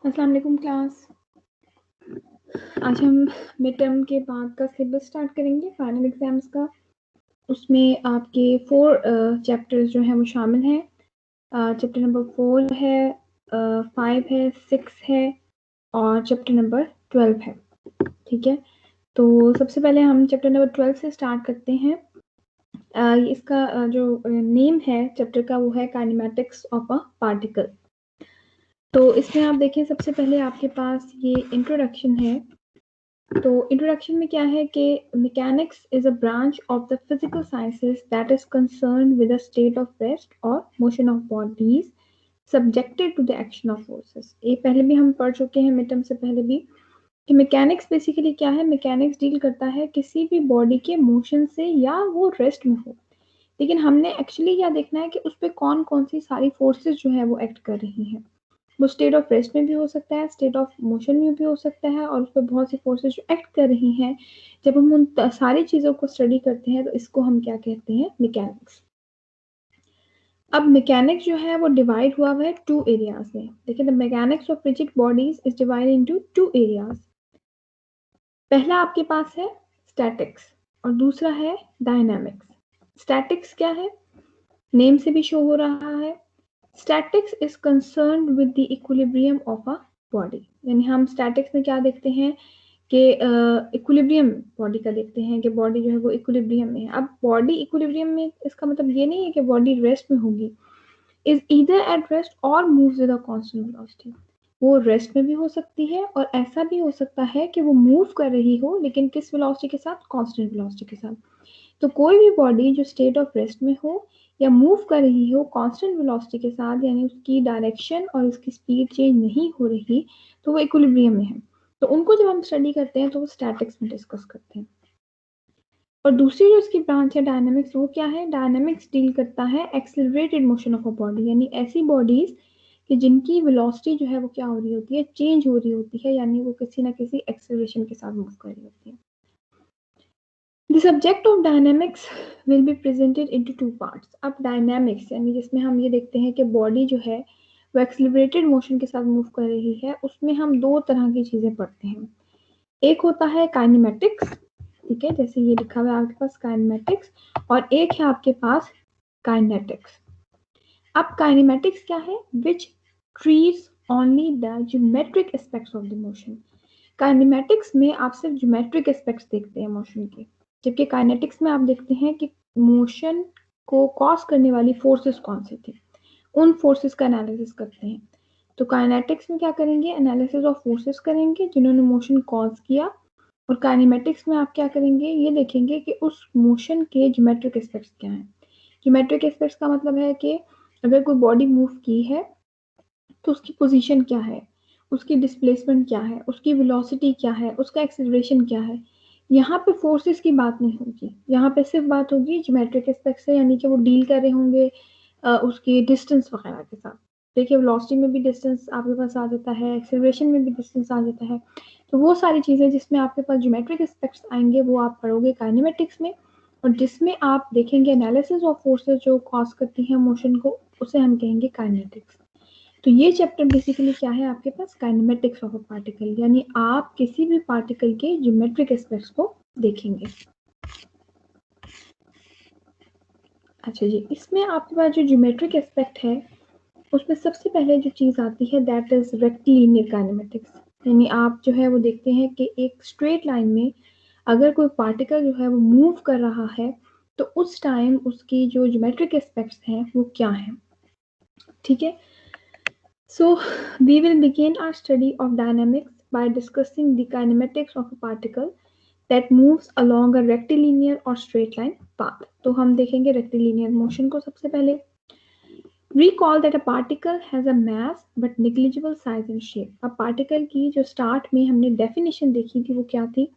अस्सलाम वालेकुम क्लास। आज हम मिड टर्म के बाद का सिलेबस स्टार्ट करेंगे फाइनल एग्जाम्स का। उसमें आपके 4 चैप्टर्स जो हैं वो शामिल हैं। चैप्टर नंबर 4 है, 5 है, 6 है और चैप्टर नंबर 12 है। ठीक है, तो सबसे पहले हम चैप्टर नंबर 12 से स्टार्ट करते हैं। इसका जो नेम है चैप्टर का वो है काइनेमैटिक्स ऑफ अ पार्टिकल। तो इसमें आप देखें, सबसे पहले आपके पास ये इंट्रोडक्शन है। तो इंट्रोडक्शन में क्या है कि mechanics is a branch of the physical sciences that is concern with the state of rest और motion of bodies subjected to the action of forces. ये पहले भी हम पढ़ चुके हैं मिड टर्म से पहले भी कि मैकेनिक्स बेसिकली क्या है। मैकेनिक्स डील करता है किसी भी बॉडी के मोशन से या वो रेस्ट में हो, लेकिन हमने एक्चुअली क्या देखना है कि उस पर कौन कौन सी सारी फोर्सेस जो है वो एक्ट कर रही हैं। वो स्टेट ऑफ रेस्ट में भी हो सकता है, स्टेट ऑफ मोशन में भी हो सकता है, और उस पर बहुत सी फोर्सेस जो एक्ट कर रही हैं। जब हम उन सारी चीज़ों को स्टडी करते हैं तो इसको हम क्या कहते हैं, मैकेनिक्स। अब मैकेनिक्स जो है वो डिवाइड हुआ है 2 एरियाज में। देखिए, the mechanics of rigid bodies is divide into 2 areas. पहला आपके पास है स्टैटिक्स और दूसरा है डायनामिक्स। स्टैटिक्स क्या है, नेम से भी शो हो रहा है। Statics is concerned with the equilibrium of a body. यानी हम स्टैटिक्स में क्या देखते हैं कि इक्विलिब्रियम बॉडी का देखते हैं कि बॉडी जो है वो इक्विलिब्रियम में है। अब बॉडी इक्विलिब्रियम में इसका मतलब ये नहीं है कि बॉडी रेस्ट में होगी। इज ईदर एट रेस्ट और moves with a constant velocity. वो रेस्ट में भी हो सकती है और ऐसा भी हो सकता है कि वो मूव कर रही हो, लेकिन किस वेलोसिटी के साथ, कांस्टेंट वेलोसिटी के साथ। तो कोई भी बॉडी जो स्टेट ऑफ रेस्ट में हो या मूव कर रही हो कांस्टेंट वेलोसिटी के साथ, यानी उसकी डायरेक्शन और उसकी स्पीड चेंज नहीं हो रही, तो वो इक्विलिब्रियम में है। तो उनको जब हम स्टडी करते हैं तो वो स्टैटिक्स में डिस्कस करते हैं। और दूसरी जो इसकी ब्रांच है डायनामिक्स, वो क्या है, डायनामिक्स डील करता है accelerated motion of a body, यानी ऐसी बॉडीज कि जिनकी वेलोसिटी जो है वो क्या हो रही होती है, चेंज हो रही होती है, यानी वो किसी ना किसी एक्सेलरेशन के साथ मूव कर रही होती है। The subject of dynamics will be presented into 2 parts. अब dynamics यानी जिसमें हम ये देखते हैं कि बॉडी जो है वो एक्सेलरेटेड मोशन के साथ मूव कर रही है, उसमें हम 2 तरह की चीजें पढ़ते हैं। एक होता है काइनेमेटिक्स, ठीक है, जैसे ये लिखा हुआ है आपके पास काइनेमेटिक्स, और एक है आपके पास काइनेटिक्स। अब काइनेमेटिक्स क्या है, which treats only the geometric aspects of the motion. Kinematics में आप सिर्फ ज्योमेट्रिक एस्पेक्ट्स देखते हैं मोशन के, जबकि काइनेटिक्स में आप देखते हैं कि मोशन को कॉज करने वाली फोर्सेस कौन सी थी, उन फोर्सेस का एनालिसिस करते हैं। तो काइनेटिक्स में क्या करेंगे, एनालिसिस ऑफ फोर्सेस करेंगे जिन्होंने मोशन कॉज किया, और काइनेमेटिक्स में आप क्या करेंगे, ये देखेंगे कि उस मोशन के ज्योमेट्रिक एस्पेक्ट्स क्या हैं। ज्योमेट्रिक एस्पेक्ट्स का मतलब है कि अगर कोई बॉडी मूव की है तो उसकी पोजीशन क्या है, उसकी डिस्प्लेसमेंट क्या है, उसकी वेलोसिटी क्या है, उसका एक्सेलरेशन क्या है। यहाँ पे फोर्सेस की बात नहीं होगी, यहाँ पे सिर्फ बात होगी ज्योमेट्रिक एस्पेक्ट से, यानी कि वो डील कर रहे होंगे उसकी डिस्टेंस वगैरह के साथ। देखिए, वेलोसिटी में भी डिस्टेंस आपके पास आ जाता है, एक्सेलरेशन में भी डिस्टेंस आ जाता है। तो वो सारी चीज़ें जिसमें आपके पास ज्योमेट्रिक एस्पेक्ट्स आएंगे वो आप पढ़ोगे काइनेमेटिक्स में, और जिसमें आप देखेंगे एनालिसिस ऑफ फोर्सेस जो कॉज करती हैं मोशन को, उसे हम कहेंगे काइनेटिक्स। तो ये चैप्टर बेसिकली क्या है आपके पास, काइनेमेटिक्स ऑफ अ पार्टिकल, यानी आप किसी भी पार्टिकल के ज्योमेट्रिक एस्पेक्ट्स को देखेंगे। अच्छा जी, इसमें आपके पास जो ज्योमेट्रिक एस्पेक्ट है उसमें सबसे पहले जो चीज़ आती है दैट इज रेक्टिलिनियर काइनेमेटिक्स। यानी आप जो है वो देखते हैं कि एक स्ट्रेट लाइन में अगर कोई पार्टिकल जो है वो मूव कर रहा है तो उस टाइम उसकी जो ज्योमेट्रिक एस्पेक्ट्स हैं वो क्या हैं। ठीक है, so we will begin our study of dynamics by discussing the kinematics of a particle that moves along a rectilinear or straight line path. तो हम देखेंगे rectilinear motion को सबसे पहले। Recall that a particle has a mass but negligible size and shape. अब particle की जो start में हमने definition देखी थी वो क्या थी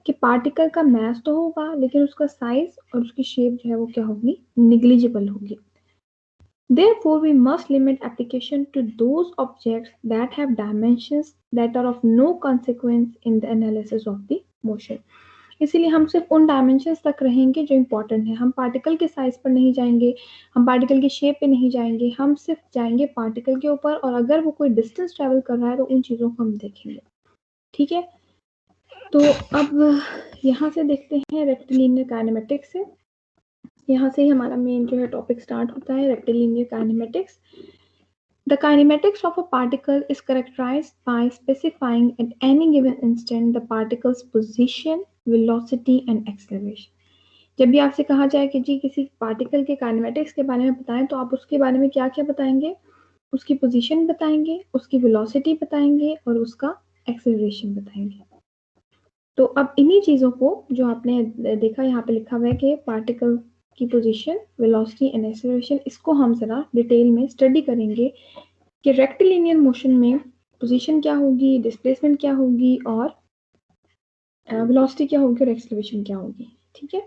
कि particle का mass तो होगा लेकिन उसका size और उसकी shape जो है वो क्या होगी, negligible होगी। Therefore, we must limit application to those objects that have dimensions that are of no consequence in the analysis of the motion. इसीलिए हम सिर्फ उन डायमेंशंस तक रहेंगे जो इम्पोर्टेंट है। हम पार्टिकल के साइज पर नहीं जाएंगे, हम पार्टिकल की शेप पे नहीं जाएंगे, हम सिर्फ जाएंगे पार्टिकल के ऊपर, और अगर वो कोई डिस्टेंस ट्रेवल कर रहा है तो उन चीज़ों को हम देखेंगे। ठीक है, तो अब यहाँ से देखते हैं रेक्टिलिनियर काइनेमेटिक्स से। यहाँ से ही हमारा मेन जो है टॉपिक स्टार्ट होता है, rectilinear kinematics. The kinematics of a particle is characterized by specifying at any given instant the particle's position, velocity and acceleration. जब भी आपसे कहा जाए कि जी किसी पार्टिकल के काइनेमेटिक्स के बारे में बताएं, तो आप उसके बारे में क्या क्या बताएंगे? उसकी पोजीशन बताएंगे, उसकी वेलोसिटी बताएंगे और उसका एक्सेलरेशन बताएंगे। तो अब इन्हीं चीज़ों को जो आपने देखा यहाँ पे लिखा हुआ है कि पार्टिकल की पोजीशन, वेलोसिटी एंड एक्सेलरेशन, इसको हम जरा डिटेल में स्टडी करेंगे कि रेक्टिलिनियर मोशन में पोजीशन क्या होगी, डिस्प्लेसमेंट क्या होगी और वेलोसिटी क्या होगी और एक्सेलरेशन क्या होगी। ठीक है,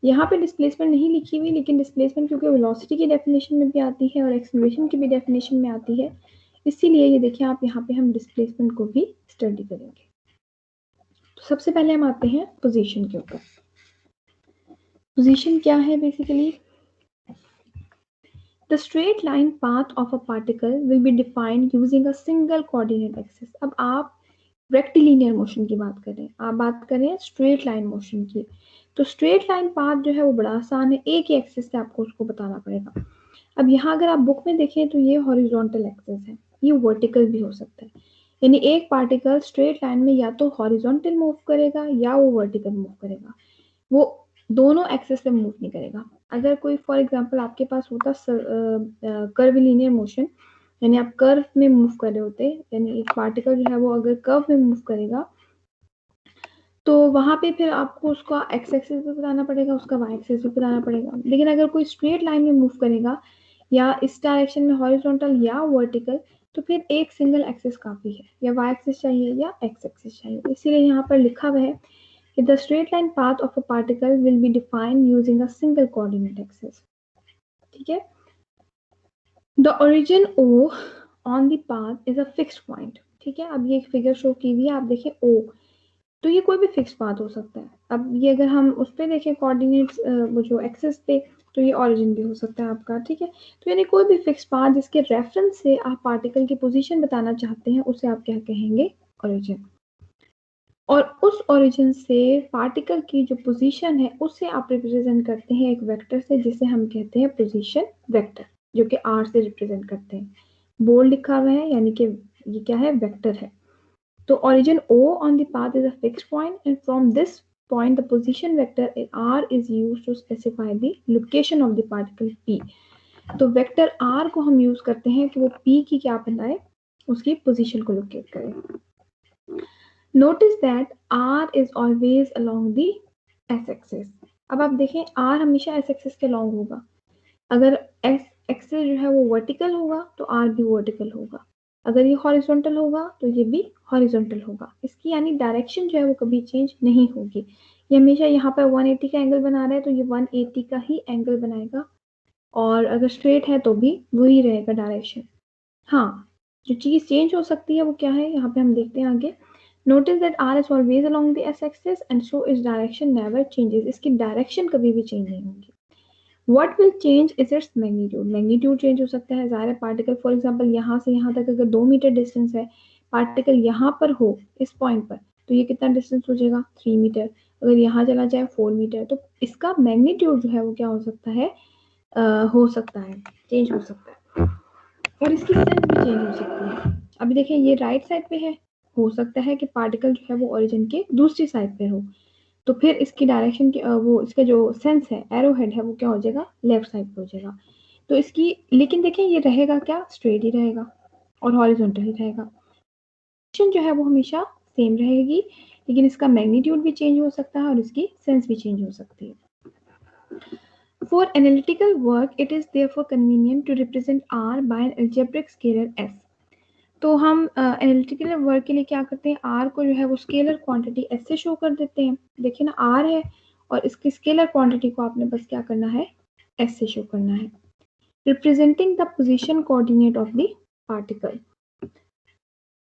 यहाँ पे डिस्प्लेसमेंट नहीं लिखी हुई, लेकिन डिस्प्लेसमेंट क्योंकि वेलोसिटी की डेफिनेशन में भी आती है और एक्सेलरेशन की भी डेफिनेशन में आती है, इसीलिए ये देखिए आप यहाँ पे हम डिस्प्लेसमेंट को भी स्टडी करेंगे। तो सबसे पहले हम आते हैं पोजीशन के ऊपर। पोजीशन क्या है basically? The straight line path of a particle will be defined using a single coordinate axis. अब आप रेक्टिलिनियर मोशन की बात करें, आप बात करें स्ट्रेट लाइन मोशन की, तो स्ट्रेट लाइन पाथ जो है वो बड़ा आसान है, एक ही एक्सिस से आपको उसको बताना पड़ेगा। अब यहाँ अगर आप बुक में देखें तो ये हॉरिजॉन्टल एक्सिस है, ये वर्टिकल भी हो सकता है, यानी एक पार्टिकल स्ट्रेट लाइन में या तो हॉरिजॉन्टल मूव करेगा या वो वर्टिकल मूव करेगा, वो दोनों एक्सिस से मूव नहीं करेगा। अगर कोई फॉर एग्जांपल आपके पास होता कर्विलिनियर मोशन, यानी आप कर्व में मूव कर रहे होते, यानी एक पार्टिकल जो है वो अगर कर्व में मूव करेगा तो वहां पे फिर आपको उसका एक्स एक्सिस भी बताना पड़ेगा, उसका वाई एक्सिस भी बताना पड़ेगा। लेकिन अगर कोई स्ट्रेट लाइन में मूव करेगा या इस डायरेक्शन में हॉरिजॉन्टल या वर्टिकल, तो फिर एक सिंगल एक्सिस काफी है, या वाई एक्सिस चाहिए या एक्स एक्सिस चाहिए। इसीलिए यहाँ पर लिखा हुआ है कि the straight line path of a particle will be defined using a single coordinate axis. ठीक है, the origin O on the path is a fixed point. ठीक है, अब ये एक फिगर शो की हुई है, आप देखें O, तो ये कोई भी फिक्स पाथ हो सकता है। अब ये अगर हम उस पर देखें कोऑर्डिनेट्स, वो जो एक्सिस पे, तो ये ओरिजिन भी हो सकता है आपका। ठीक है, तो यानी कोई भी फिक्स पाथ जिसके रेफरेंस से आप पार्टिकल की पोजीशन बताना चाहते हैं, उसे आप क्या कहेंगे? ओरिजिन। और उस ओरिजिन से पार्टिकल की जो पोजीशन है उसे आप रिप्रेजेंट करते हैं एक वेक्टर से, जिसे हम कहते हैं पोजीशन वेक्टर, जो कि आर से रिप्रेजेंट करते हैं। बोल्ड लिखा हुआ है, यानी कि ये क्या है? वेक्टर है। तो origin O on the path is a fixed point, and from this point the position vector R is used to specify the location of the particle P. तो वेक्टर R को हम यूज करते हैं कि वो P की क्या बनाए, उसकी पोजीशन को लोकेट करे। Notice that R is always along the S axis. अब आप देखें R हमेशा S axis के along होगा। अगर S axis जो है वो वर्टिकल होगा तो R भी वर्टिकल होगा, अगर ये हॉरिजॉन्टल होगा तो ये भी हॉरिजॉन्टल होगा। इसकी यानी डायरेक्शन जो है वो कभी चेंज नहीं होगी। ये हमेशा यहाँ पर 180 का एंगल बना रहा है तो ये 180 का ही एंगल बनाएगा, और अगर स्ट्रेट है तो भी वही रहेगा डायरेक्शन। हाँ, जो चीज़ चेंज हो सकती है वो क्या है, यहाँ पे हम देखते हैं आगे। Notice that R is always along the S axis and so its direction never changes. इसकी डायरेक्शन कभी भी चेंज नहीं होगी। What will change is its magnitude. Magnitude change हो सकता है, ज़ाहिर है पार्टिकल फॉर एग्जांपल यहाँ से यहाँ तक अगर 2 मीटर डिस्टेंस है, पार्टिकल यहाँ पर हो इस पॉइंट पर, तो ये कितना डिस्टेंस हो जाएगा? 3 मीटर। अगर यहाँ चला जाए 4 मीटर, तो इसका मैग्नीट्यूड जो है वो क्या हो सकता है? चेंज हो सकता है, और इसकी सेंस भी चेंज हो सकती है। अभी देखें ये राइट साइड पे है, हो सकता है कि पार्टिकल जो है वो ओरिजिन के दूसरी साइड पे हो, तो फिर इसकी डायरेक्शन की वो इसका जो सेंस है, एरो हेड है, वो क्या हो जाएगा? लेफ्ट साइड पे हो जाएगा। तो इसकी, लेकिन देखें ये रहेगा क्या? स्ट्रेट ही रहेगा और हॉरिजॉन्टल ही रहेगा। डायरेक्शन जो है वो हमेशा सेम रहेगी, लेकिन इसका मैग्नीट्यूड भी चेंज हो सकता है और इसकी सेंस भी चेंज हो सकती है। For analytical work, it is therefore convenient to represent R by an algebraic scalar S. तो हम एनालिटिकल वर्क के लिए क्या करते हैं? R को जो है वो स्केलर क्वांटिटी S से शो कर देते हैं। देखिए ना, R है और इसकी स्केलर क्वांटिटी को आपने बस क्या करना है? S से शो करना है। Representing the position coordinate of the particle.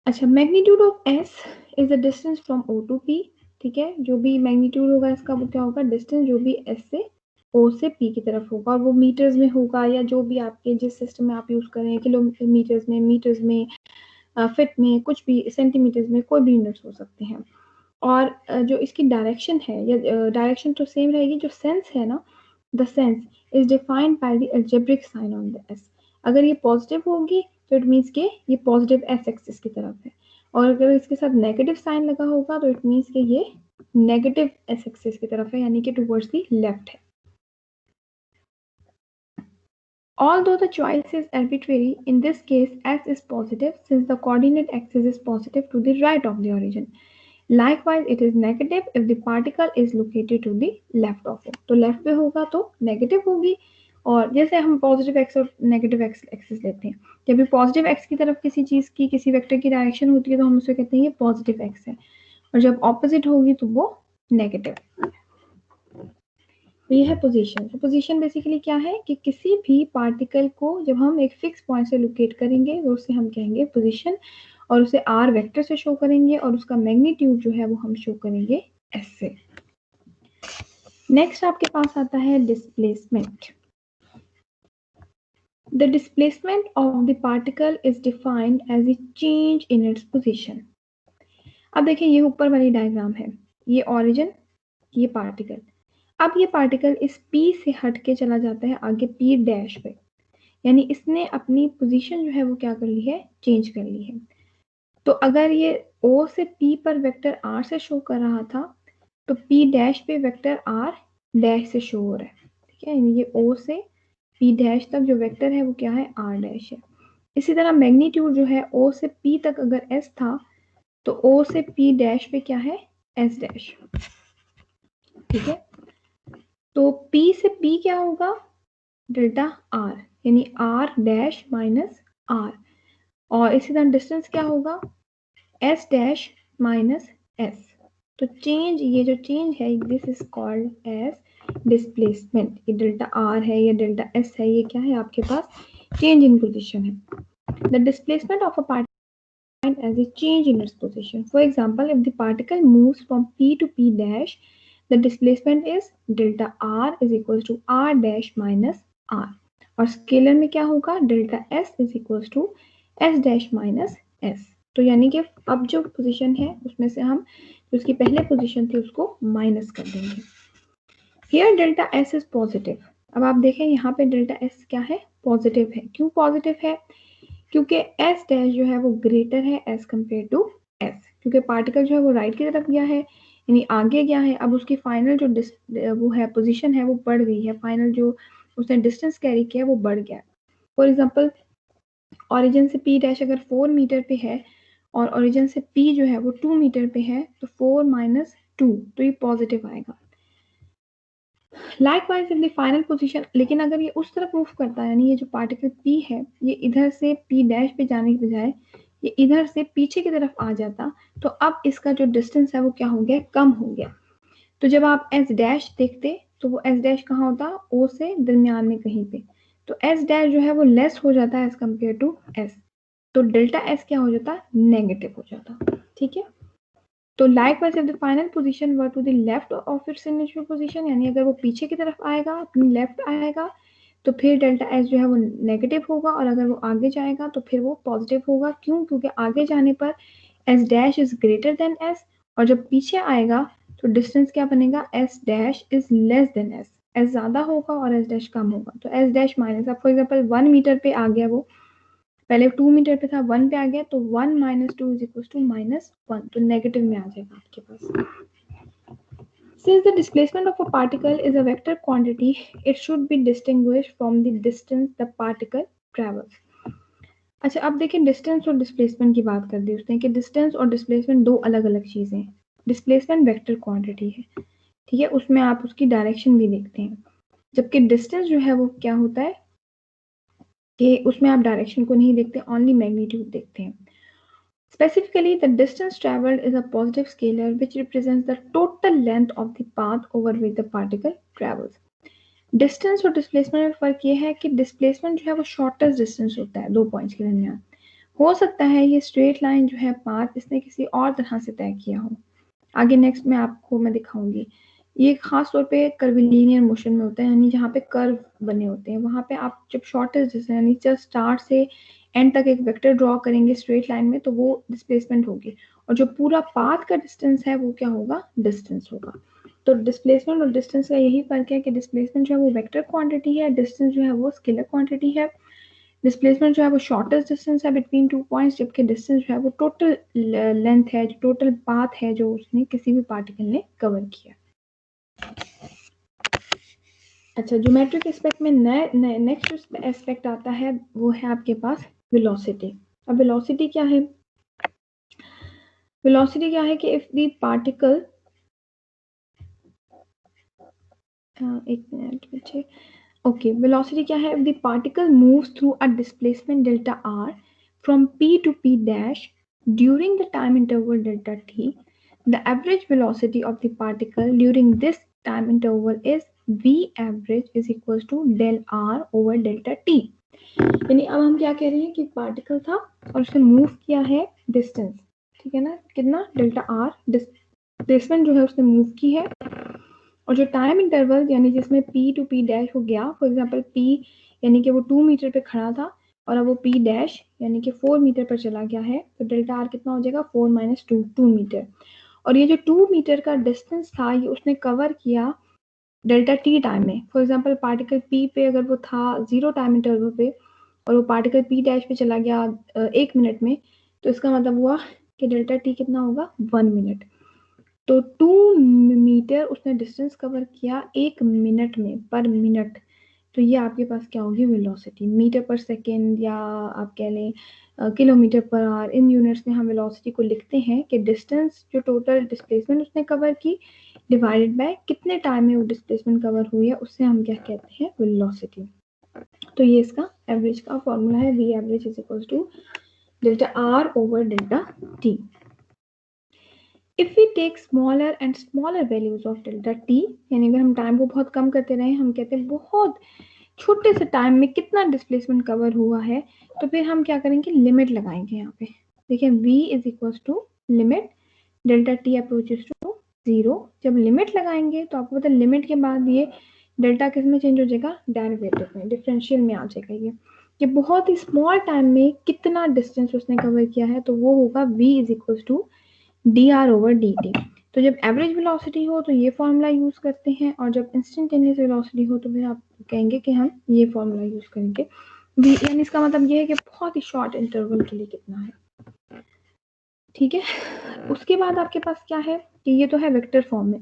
अच्छा, magnitude of S is the distance from O to P। ठीक है, जो भी मैग्नीट्यूड होगा इसका वो क्या होगा, डिस्टेंस जो भी एस से ओ से पी की तरफ होगा, और वो मीटर्स में होगा या जो भी आपके जिस सिस्टम में आप यूज कर रहे हैं, किलोमीटर्स में, मीटर्स में, फिट में, कुछ भी सेंटीमीटर्स में, कोई भी यूनिट्स हो सकते हैं। और जो इसकी डायरेक्शन है या डायरेक्शन तो सेम रहेगी, जो सेंस है ना, the sense is defined by the algebraic sign on the S. अगर ये पॉजिटिव होगी तो इट मीन्स के ये पॉजिटिव एस एक्सिस की तरफ है, और अगर इसके साथ नेगेटिव साइन लगा होगा तो इट मीन्स के ये नेगेटिव एस एक्सिस की तरफ है, यानी कि टुवर्ड्स द लेफ्ट है। Although the choice is arbitrary, in this case s is positive since the coordinate axis is positive to the right of the origin. Likewise, it is negative if the particle is located to the left of it. तो left पे होगा तो negative होगी, और जैसे हम positive x और negative x axis लेते हैं, जब भी पॉजिटिव एक्स की तरफ किसी चीज की, किसी वेक्टर की डायरेक्शन होती है तो हम उसे कहते हैं ये पॉजिटिव एक्स है, और जब ऑपोजिट होगी तो वो नेगेटिव। तो ये है पोजीशन। तो पोजीशन बेसिकली क्या है कि किसी भी पार्टिकल को जब हम एक फिक्स पॉइंट से लोकेट करेंगे तो उसे हम कहेंगे पोजीशन, और उसे आर वेक्टर से शो करेंगे, और उसका मैग्नीट्यूड जो है वो हम शो करेंगे एस से। नेक्स्ट आपके पास आता है displacement. The displacement of the particle is defined as a change in its position. अब देखिए ये ऊपर वाली डायग्राम है, ये ऑरिजिन, ये पार्टिकल। अब ये पार्टिकल इस P से हट के चला जाता है आगे P डैश पे, यानी इसने अपनी पोजीशन जो है वो क्या कर ली है, चेंज कर ली है। तो अगर ये O से P पर वेक्टर R से शो कर रहा था तो P डैश पे वेक्टर R डैश से शो हो रहा है, ठीक है, यानी ये O से P डैश तक जो वेक्टर है वो क्या है, R डैश है। इसी तरह मैग्नीट्यूड जो है O से P तक अगर S था तो O से P डैश पे क्या है, S डैश, ठीक है। तो P से P क्या होगा, डेल्टा R, यानी R डैश माइनस R, और इसी तरह डिस्टेंस क्या होगा, S डैश माइनस S। तो चेंज, ये जो चेंज है this is called as displacement. ये डेल्टा R है, ये डेल्टा S है, ये क्या है आपके पास, चेंज इन पोजीशन है। The displacement of a particle as a change in its position. For example, if the particle moves from P to P dash, the displacement is delta R is equals to R dash minus R. और scalar में क्या होगा, delta S is equals to S dash minus S. तो यानी कि अब जो position है उसमें से हम जो उसकी पहले पोजीशन थी उसको माइनस कर देंगे। Here delta S is positive. अब आप देखें यहाँ पे डेल्टा S क्या है, पॉजिटिव है। क्यों पॉजिटिव है, क्योंकि S डैश जो है वो ग्रेटर है एज कम्पेयर टू S, क्योंकि पार्टिकल जो है वो राइट की तरफ गया है, यानी आगे गया है। अब उसकी फाइनल जो वो है पोजीशन है वो बढ़ गई है, फाइनल जो उसने डिस्टेंस कैरी किया वो बढ़ गया। फॉर एग्जांपल ओरिजिन से P डैश अगर 4 मीटर पे है और ओरिजिन से P जो है वो 2 मीटर पे है तो 4 माइनस 2, तो ये पॉजिटिव आएगा। Likewise in the final position, लेकिन अगर ये उस तरफ मूव करता है, यानी ये जो पार्टिकल P है ये इधर से P डैश पे जाने के बजाय ये इधर से पीछे की तरफ आ जाता तो अब इसका जो डिस्टेंस है वो क्या हो गया, कम हो गया। तो जब आप S डैश देखते तो वो S डैश कहाँ होता, O से दरमियान में कहीं पे, तो S डैश जो है वो लेस हो जाता है एज कम्पेयर टू S, तो डेल्टा S क्या हो जाता, नेगेटिव हो जाता, ठीक है। तो likewise if the final position were to the left of its initial position, यानी अगर वो पीछे की तरफ आएगा, अपनी लेफ्ट आएगा, तो फिर डेल्टा एस जो है वो नेगेटिव होगा, और अगर वो आगे जाएगा तो फिर वो पॉजिटिव होगा। क्यों, क्योंकि आगे जाने पर S dash is greater than S, और जब पीछे आएगा तो डिस्टेंस क्या बनेगा, S dash is less than S, S ज्यादा होगा और एस डैश कम होगा। तो एस डैश माइनस, अब फॉर एग्जाम्पल 1 मीटर पे आ गया, वो पहले 2 मीटर पे था, 1 पे आ गया, तो 1 minus 2 is equal to minus 1, तो नेगेटिव में आ जाएगा आपके पास। Since the displacement of a particle is a vector quantity, it should be distinguished from the distance the particle travels. अच्छा, अब देखिए डिस्टेंस और डिस्प्लेसमेंट की बात कर दी उसने कि डिस्टेंस और डिस्प्लेसमेंट दो अलग अलग चीजें हैं। डिस्प्लेसमेंट वेक्टर क्वांटिटी है, ठीक है, उसमें आप उसकी डायरेक्शन भी देखते हैं, जबकि डिस्टेंस जो है वो क्या होता है कि उसमें आप डायरेक्शन को नहीं देखते, ओनली मैग्नीट्यूड देखते हैं। Specifically, the distance traveled is a positive scalar which represents the total length of the path over which the particle travels. Distance और डिस्प्लेसमेंट में फर्क ये है कि डिस्प्लेसमेंट जो है वो शॉर्टेस्ट डिस्टेंस होता है दो पॉइंट्स के दरमियान। हो सकता है ये स्ट्रेट लाइन जो है पाथ इसने किसी और तरह से तय किया हो, आगे नेक्स्ट में आपको मैं दिखाऊंगी। ये खास तौर पे कर्विलिनियर मोशन में होता है, यानी जहाँ पे कर्व बने होते हैं वहां पे आप जब शॉर्टेस्ट डिस्टेंस यानी जस्ट स्टार्ट से एंड तक एक वेक्टर ड्रॉ करेंगे स्ट्रेट लाइन में, तो वो डिस्प्लेसमेंट होगी, और जो पूरा पाथ का डिस्टेंस है वो क्या होगा, डिस्टेंस होगा। तो डिस्प्लेसमेंट और डिस्टेंस का यही फर्क है कि डिस्प्लेसमेंट जो है वो वेक्टर क्वांटिटी है, डिस्टेंस जो है वो स्केलर क्वांटिटी है। डिस्प्लेसमेंट जो है वो शॉर्टेस्ट डिस्टेंस है बिटवीन 2 पॉइंट्स, जबकि डिस्टेंस जो है वो टोटल लेंथ है, जो टोटल पाथ है जो उसने किसी भी पार्टिकल ने कवर किया। अच्छा, ज्योमेट्रिक एस्पेक्ट में नेक्स्ट एस्पेक्ट आता है वो है आपके पास वेलोसिटी। अब वेलोसिटी क्या है? वेलोसिटी क्या है कि इफ द पार्टिकल, एक मिनट पीछे, ओके, वेलोसिटी क्या है? If the particle moves through a displacement delta R from P to P dash during the time interval delta T, the average velocity of the particle during this time interval is v average is equals to del r over delta t। यानी अब हम क्या कह रहे हैं कि particle था और उसने मूव किया है डिस्टेंस, ठीक है ना, कितना, डेल्टा आर डिस्प्लेसमेंट जो है उसने मूव की है, और जो टाइम इंटरवल यानी जिसमें p टू p डैश हो गया, फॉर एग्जांपल p यानी कि वो 2 मीटर पे खड़ा था और अब वो p डैश यानी कि 4 मीटर पर चला गया है, तो डेल्टा आर कितना हो जाएगा, 4 माइनस 2 मीटर। और ये जो 2 मीटर का डिस्टेंस था ये उसने कवर किया डेल्टा टी टाइम में। फॉर एग्जांपल पार्टिकल पी पे अगर वो था 0 टाइम इंटरवल पे और वो पार्टिकल पी डैश पे चला गया 1 मिनट में, तो इसका मतलब हुआ कि डेल्टा टी कितना होगा, 1 मिनट। तो 2 मीटर उसने डिस्टेंस कवर किया 1 मिनट में, पर मिनट। तो ये आपके पास क्या होगी, वेलोसिटी। मीटर पर सेकेंड या आप कह लें किलोमीटर पर आवर, इन यूनिट्स में हम वेलोसिटी को लिखते हैं कि डिस्टेंस जो टोटल डिस्प्लेसमेंट उसने कवर की डिवाइडेड बाय कितने टाइम में वो डिस्प्लेसमेंट कवर हुई है, उससे हम क्या कहते हैं, वेलोसिटी। तो ये इसका एवरेज का फॉर्मूला है, v average is equal to delta R over delta T. If we take smaller and smaller values of delta T, यानी अगर हम टाइम को बहुत कम करते रहे, हम कहते हैं बहुत छोटे से टाइम में कितना डिस्प्लेसमेंट कवर हुआ है, तो फिर हम क्या करेंगे, लिमिट लगाएंगे यहाँ पे। देखिए v is equal to limit delta T approaches to 0। जब लिमिट लगाएंगे तो आपको पता है लिमिट के बाद ये डेल्टा किस में चेंज हो जाएगा, डेरिवेटिव में, डिफरेंशियल में आ जाएगा ये कि बहुत ही स्मॉल टाइम में कितना डिस्टेंस उसने कवर किया है, तो वो होगा v is equal to D R over D T. तो जब एवरेज वेलोसिटी हो तो ये फॉर्मूला यूज करते हैं, और जब इंस्टेंटेनियस वेलोसिटी हो तो फिर आप कहेंगे कि हम ये फॉर्मूला यूज करेंगे v, यानी इसका मतलब ये है कि बहुत ही शॉर्ट इंटरवल के लिए कितना है, ठीक है। उसके बाद आपके पास क्या है कि ये तो है वेक्टर फॉर्म में।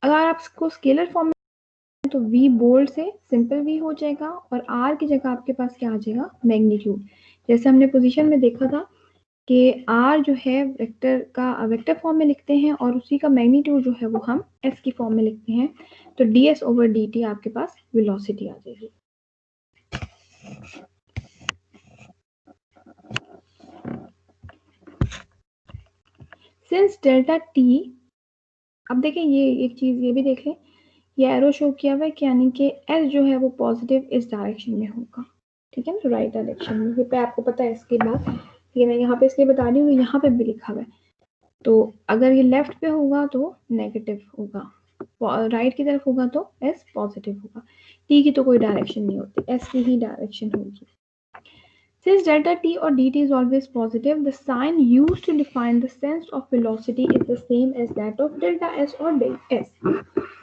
अगर आप इसको स्केलर फॉर्म में तो v बोल्ड से सिंपल v हो जाएगा, और r की जगह आपके पास क्या आ जाएगा, मैग्नीट्यूड। जैसे हमने पोजीशन में देखा था कि r जो है वेक्टर का वेक्टर फॉर्म में लिखते हैं और उसी का मैग्नीट्यूड जो है वो हम s की फॉर्म में लिखते हैं, तो ds ओवर dt आपके पास वेलोसिटी आ जाएगी। सिंस डेल्टा t, अब देखें ये एक चीज ये भी देख लें, ये एरो शो किया हुआ है कि यानी कि s जो है वो पॉजिटिव इस डायरेक्शन में होगा, ठीक है ना, राइट डायरेक्शन में। ये पे आपको पता है इसके बाद, ये मैं यहाँ पे इसलिए बता रही हूँ, यहाँ पे भी लिखा हुआ है। तो अगर ये लेफ्ट पे होगा तो नेगेटिव होगा, राइट की तरफ होगा तो s पॉजिटिव होगा। t की तो कोई डायरेक्शन नहीं होती, s की ही डायरेक्शन होगी। Since delta t or dt is always positive, the sign used to define the sense of velocity is the same as that of delta s or del s।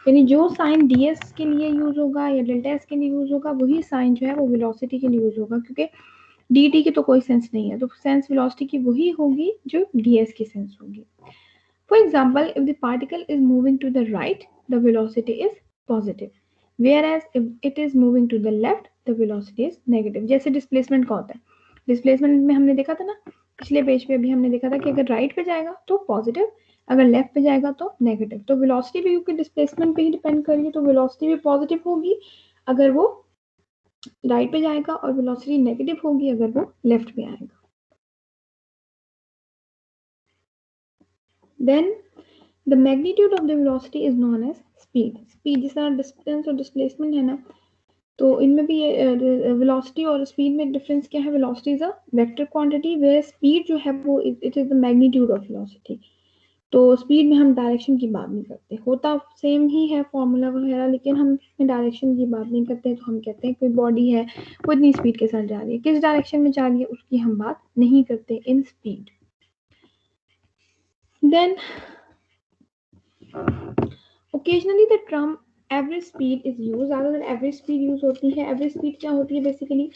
यानी जो sign ds के लिए use होगा या delta s के लिए use होगा वही साइन जो है वो वेलोसिटी के लिए यूज होगा, क्योंकि dt की तो कोई सेंस नहीं है, तो सेंस वेलोसिटी की वही होगी जो ds की सेंस होगी। For example, if the particle is moving to the right, the velocity is positive, whereas if it is moving to the left, the velocity is negative। जैसे डिस्प्लेसमेंट का होता है, डिस्प्लेसमेंट में हमने देखा था ना, पिछले पेज पे भी हमने देखा था कि अगर राइट पे जाएगा तो पॉजिटिव, अगर लेफ्ट पे जाएगा तो नेगेटिव। तो वेलोसिटी भी क्योंकि डिस्प्लेसमेंट पे ही डिपेंड करेगी तो वेलोसिटी भी पॉजिटिव होगी अगर वो राइट पे जाएगा, और वेलोसिटी नेगेटिव होगी अगर वो लेफ्ट पे आएगा। Then the magnitude of the velocity is known as speed। speed जिस तरह डिस्टेंस और डिस्प्लेसमेंट है ना, तो इनमें भी ये वेलोसिटी और स्पीड में डिफरेंस क्या है, velocity is a vector quantity, where speed जो है वो it is the magnitude of velocity. तो स्पीड में हम डायरेक्शन की बात नहीं करते, होता सेम ही है फॉर्मूला वगैरह, लेकिन हम इसमें डायरेक्शन की बात नहीं करते। तो हम कहते हैं कोई बॉडी है वो इतनी स्पीड के साथ जा रही है, किस डायरेक्शन में जा रही है उसकी हम बात नहीं करते in speed. Then occasionally the term average speed is use, अगर एवरेज स्पीड यूज होती है। एवरेज स्पीड क्या होती है basically,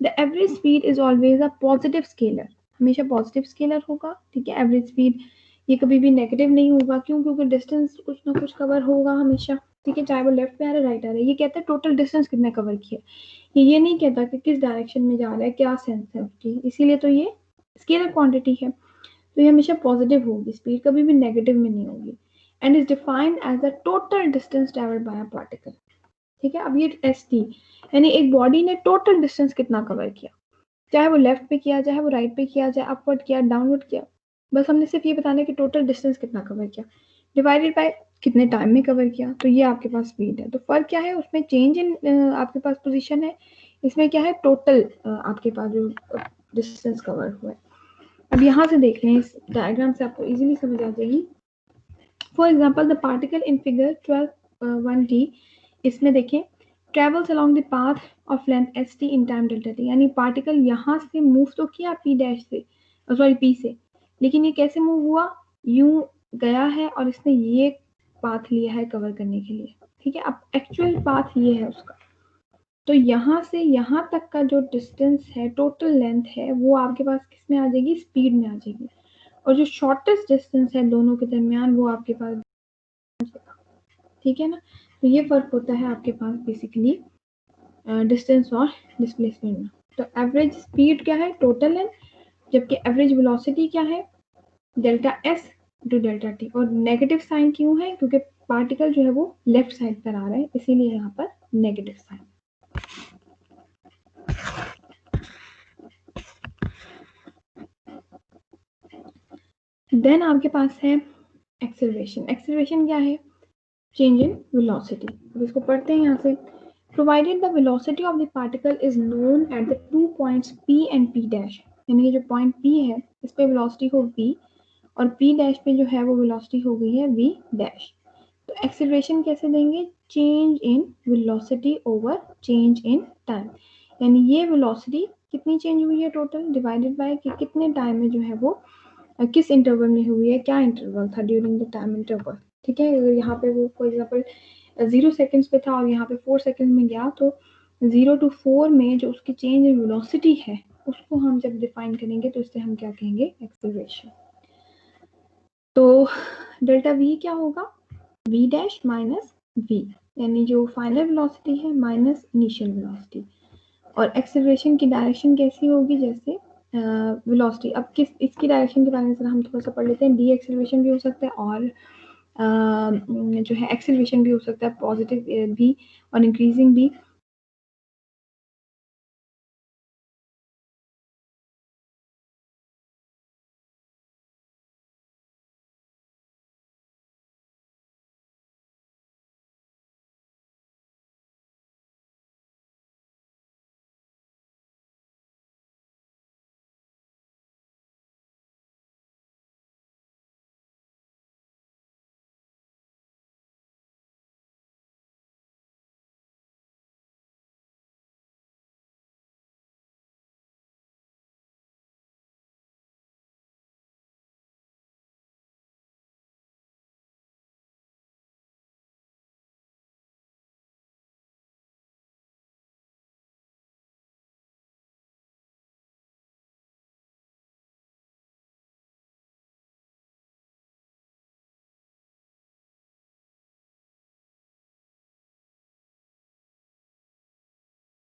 the average speed is always a positive scalar, हमेशा पॉजिटिव स्केलर होगा, ठीक है। एवरेज स्पीड ये कभी भी नेगेटिव नहीं होगा, क्यों? क्योंकि डिस्टेंस कुछ ना कुछ कवर होगा हमेशा, ठीक है, चाहे वो लेफ्ट पे आ रहा है राइट आ रहा है। ये कहता है टोटल डिस्टेंस कितना कवर किया, ये नहीं कहता कि किस डायरेक्शन में जा रहा है, क्या सेंस है उसकी, इसीलिए तो ये स्केलर क्वांटिटी है। तो ये हमेशा पॉजिटिव होगी, स्पीड कभी भी नेगेटिव में नहीं होगी। And is defined as the total distance travelled by a particle, ठीक है। अब ये एस टी यानी एक बॉडी ने टोटल डिस्टेंस कितना कवर किया, चाहे वो लेफ्ट पे किया, चाहे वो राइट पे किया, चाहे अपवर्ड किया, डाउनवर्ड किया, बस हमने सिर्फ ये बताना है कि टोटल डिस्टेंस कितना कवर किया डिवाइडेड बाय कितने टाइम में कवर किया। तो ये आपके पास स्पीड है। तो फर्क क्या है उसमें, चेंज इन आपके पास पोजीशन है, इसमें क्या है टोटल आपके पास जो डिस्टेंस कवर हुआ है। अब यहाँ से देख लें, इस डायग्राम से आपको इजीली समझ आ जाएगी। For example the particle in figure 12(1)d, इसमें देखें travels along the path of length S T in time delta T, यानी पार्टिकल यहाँ से मूव तो किया पी डैश से, सॉरी पी से, लेकिन ये कैसे मूव हुआ, यूं गया है और इसने ये पाथ लिया है कवर करने के लिए, ठीक है। अब एक्चुअल पाथ ये है उसका, तो यहाँ से यहाँ तक का जो डिस्टेंस है, टोटल लेंथ है, वो आपके पास किस में आ जाएगी, स्पीड में आ जाएगी। और जो शॉर्टेस्ट डिस्टेंस है दोनों के दरमियान वो आपके पास, ठीक है ना। तो ये फर्क होता है आपके पास बेसिकली डिस्टेंस और डिस्प्लेसमेंट में। तो एवरेज स्पीड क्या है, टोटल लेंथ, जबकि एवरेज वेलोसिटी क्या है, delta S to delta T. और नेगेटिव साइन क्यों है, क्योंकि पार्टिकल जो है वो लेफ्ट साइड पर आ रहा है, इसीलिए यहाँ पर नेगेटिव साइन। देन आपके पास है एक्सेलरेशन। एक्सेलरेशन क्या है, चेंज इन वेलोसिटी। अब इसको पढ़ते हैं यहाँ से। Provided the velocity of the particle is known at the 2 points P and P dash, यानी जो पॉइंट P है इस पे वेलोसिटी हो V और P डैश पे जो है वो वेलोसिटी हो गई है V डैश। तो एक्सेलरेशन कैसे देंगे, change in velocity over change in time, यानी ये वेलोसिटी कितनी चेंज हुई है टोटल डिवाइडेड बाय कि कितने टाइम में जो है वो किस इंटरवल में हुई है, क्या इंटरवल था ड्यूरिंग द टाइम इंटरवल, ठीक है। अगर यहाँ पे वो फॉर एग्जाम्पल 0 सेकेंड्स पे था और यहाँ पे 4 सेकेंड में गया, तो 0 to 4 में जो उसकी चेंज इन वेलोसिटी है उसको हम जब डिफाइन करेंगे तो इससे हम क्या कहेंगे, एक्सेलरेशन। तो डेल्टा वी क्या होगा, वी डैश माइनस वी, यानी जो फाइनल वेलोसिटी है माइनस इनिशियल वेलोसिटी। और एक्सेलरेशन की डायरेक्शन कैसी होगी, जैसे वेलोसिटी। अब किस इसकी डायरेक्शन के बारे में हम थोड़ा सा पढ़ लेते हैं। डी एक्सेलरेशन भी हो सकता है और जो है एक्सेलरेशन भी हो सकता है, पॉजिटिव भी और इंक्रीजिंग भी।